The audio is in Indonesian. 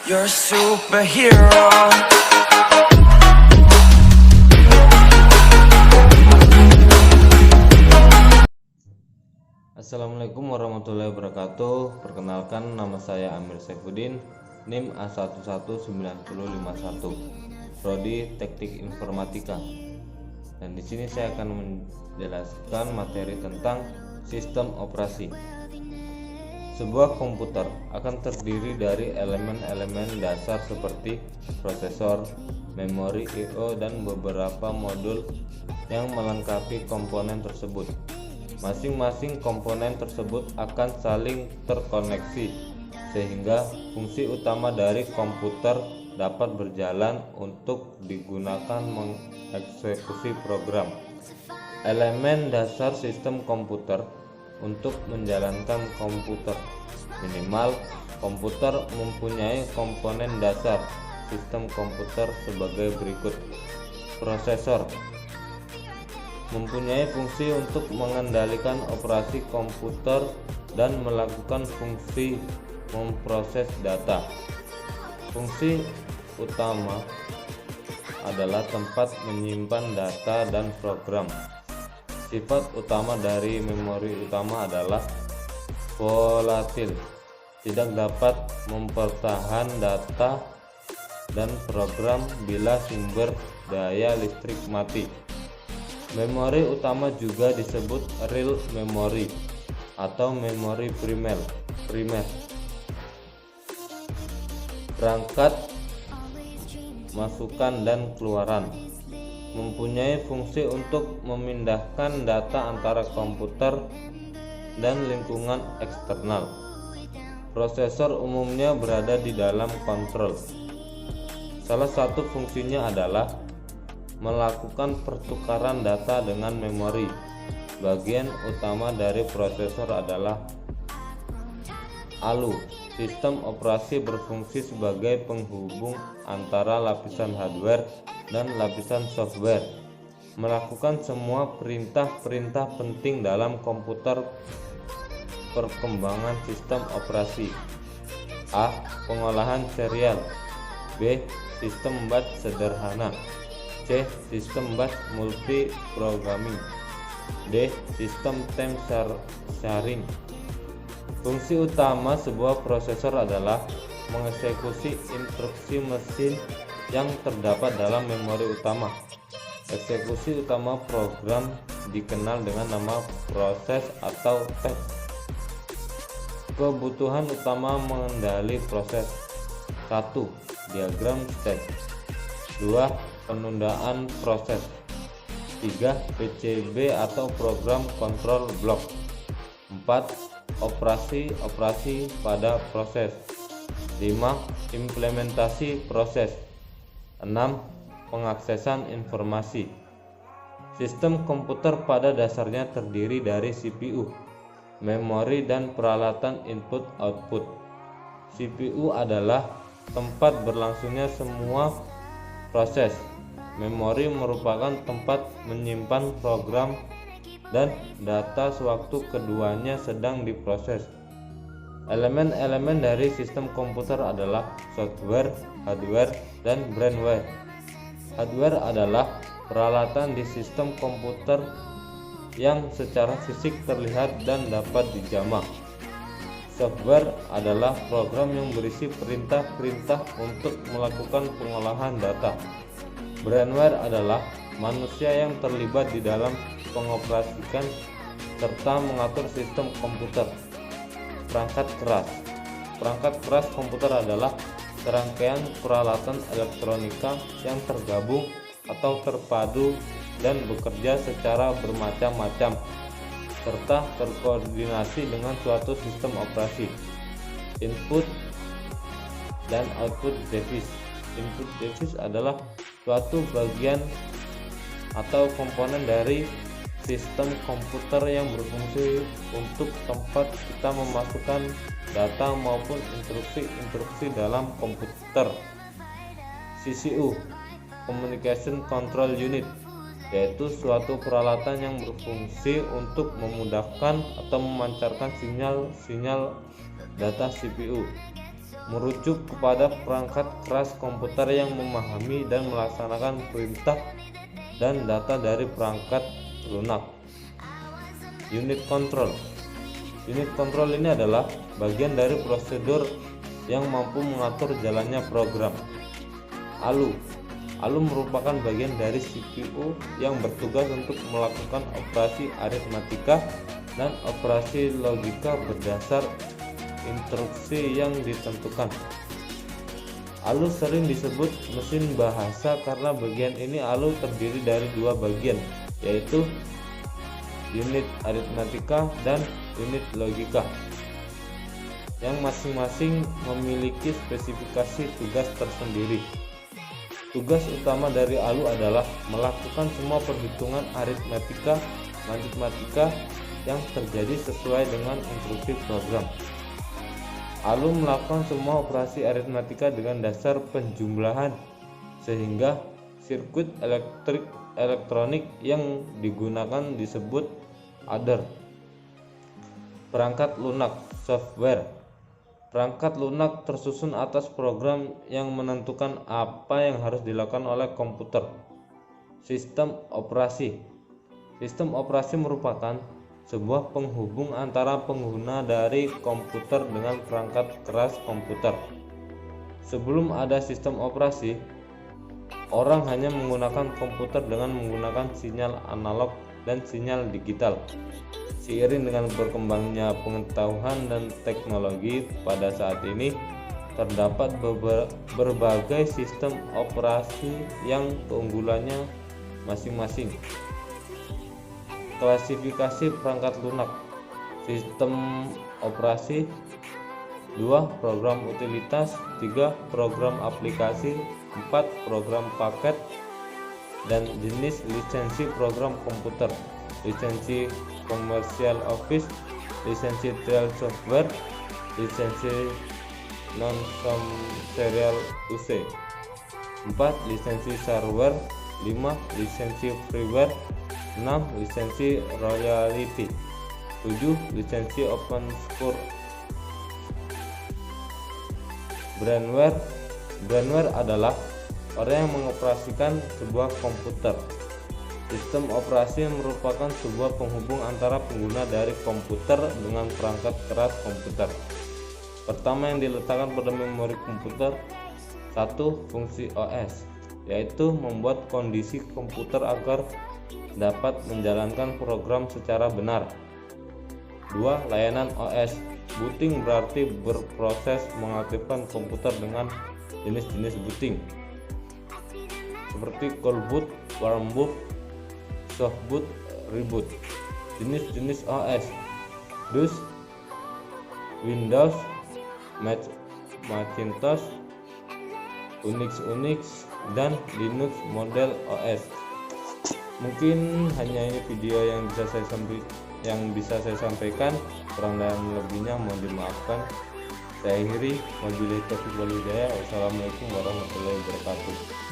You're a superhero. Assalamualaikum warahmatullahi wabarakatuh. Perkenalkan, nama saya Amir Saifuddin, NIM A119051, Prodi Teknik Informatika. Dan di sini saya akan menjelaskan materi tentang sistem operasi. Sebuah komputer akan terdiri dari elemen-elemen dasar seperti prosesor, memori I/O, dan beberapa modul yang melengkapi komponen tersebut. Masing-masing komponen tersebut akan saling terkoneksi sehingga fungsi utama dari komputer dapat berjalan untuk digunakan mengeksekusi program. Elemen dasar sistem komputer. Untuk menjalankan komputer, minimal komputer mempunyai komponen dasar sistem komputer sebagai berikut. Prosesor mempunyai fungsi untuk mengendalikan operasi komputer dan melakukan fungsi memproses data. Fungsi utama adalah tempat menyimpan data dan program. Sifat utama dari memori utama adalah volatil, tidak dapat mempertahan data dan program bila sumber daya listrik mati. Memori utama juga disebut real memory atau memori primer. Perangkat masukan dan keluaran mempunyai fungsi untuk memindahkan data antara komputer dan lingkungan eksternal. Prosesor umumnya berada di dalam kontrol. Salah satu fungsinya adalah melakukan pertukaran data dengan memori. Bagian utama dari prosesor adalah ALU. Sistem operasi berfungsi sebagai penghubung antara lapisan hardware dan lapisan software, melakukan semua perintah-perintah penting dalam komputer. Perkembangan sistem operasi: A. Pengolahan serial. B. Sistem batch sederhana. C. Sistem batch multi-programming. D. Sistem time sharing. Fungsi utama sebuah prosesor adalah mengeksekusi instruksi mesin yang terdapat dalam memori utama. Eksekusi utama program dikenal dengan nama proses atau tab. Kebutuhan utama mengendali proses: 1. Diagram state. 2. Penundaan proses. 3. PCB atau program control block. 4. Operasi pada proses. 5. Implementasi proses. 6. Pengaksesan informasi. Sistem komputer pada dasarnya terdiri dari CPU, memori, dan peralatan input-output. CPU adalah tempat berlangsungnya semua proses. Memori merupakan tempat menyimpan program dan data sewaktu keduanya sedang diproses. Elemen-elemen dari sistem komputer adalah software, hardware, dan brainware. Hardware adalah peralatan di sistem komputer yang secara fisik terlihat dan dapat dijamah. Software adalah program yang berisi perintah-perintah untuk melakukan pengolahan data. Brainware adalah manusia yang terlibat di dalam mengoperasikan serta mengatur sistem komputer. Perangkat keras komputer adalah serangkaian peralatan elektronika yang tergabung atau terpadu dan bekerja secara bermacam-macam serta terkoordinasi dengan suatu sistem operasi. Input dan output device. Input device adalah suatu bagian atau komponen dari sistem komputer yang berfungsi untuk tempat kita memasukkan data maupun instruksi dalam komputer. CCU, Communication Control Unit, yaitu suatu peralatan yang berfungsi untuk memudahkan atau memancarkan sinyal data CPU. merujuk kepada perangkat keras komputer yang memahami dan melaksanakan perintah dan data dari perangkat lunak. Unit control. Unit control ini adalah bagian dari prosedur yang mampu mengatur jalannya program. ALU. ALU merupakan bagian dari CPU yang bertugas untuk melakukan operasi aritmatika dan operasi logika berdasar instruksi yang ditentukan. ALU sering disebut mesin bahasa karena bagian ini ALU terdiri dari dua bagian, yaitu unit aritmatika dan unit logika, yang masing-masing memiliki spesifikasi tugas tersendiri. Tugas utama dari ALU adalah melakukan semua perhitungan aritmatika matematika yang terjadi sesuai dengan instruksi program. ALU melakukan semua operasi aritmatika dengan dasar penjumlahan, sehingga sirkuit elektronik yang digunakan disebut adder. Perangkat lunak software. Perangkat lunak tersusun atas program yang menentukan apa yang harus dilakukan oleh komputer. Sistem operasi. Sistem operasi merupakan sebuah penghubung antara pengguna dari komputer dengan perangkat keras komputer. Sebelum ada sistem operasi, orang hanya menggunakan komputer dengan menggunakan sinyal analog dan sinyal digital. Seiring dengan berkembangnya pengetahuan dan teknologi pada saat ini, terdapat berbagai sistem operasi yang keunggulannya masing-masing. Klasifikasi perangkat lunak. Sistem operasi. 2. Program utilitas. 3. Program aplikasi. 4. Program paket. Dan jenis lisensi program komputer. Lisensi Commercial Office, lisensi Trial Software, lisensi Non-Serial UC. 4. Lisensi Shareware. 5. Lisensi Freeware. 6. Lisensi Royalty. 7. Lisensi Open Source. Brandware. Brandware adalah orang yang mengoperasikan sebuah komputer. Sistem operasi merupakan sebuah penghubung antara pengguna dari komputer dengan perangkat keras komputer. Pertama yang diletakkan pada memori komputer. 1. Fungsi OS, yaitu membuat kondisi komputer agar dapat menjalankan program secara benar. 2. Layanan OS. Booting berarti berproses mengaktifkan komputer dengan jenis-jenis booting seperti cold boot, warm boot, soft boot, reboot. Jenis-jenis OS: DOS, Windows, Macintosh, Unix, dan Linux model OS. Mungkin hanya ini video yang bisa saya sampaikan. Kurang dan lebihnya mohon dimaafkan. Saya akhiri. Wabillahi taufiq wal hidayah. Wassalamualaikum warahmatullahi wabarakatuh.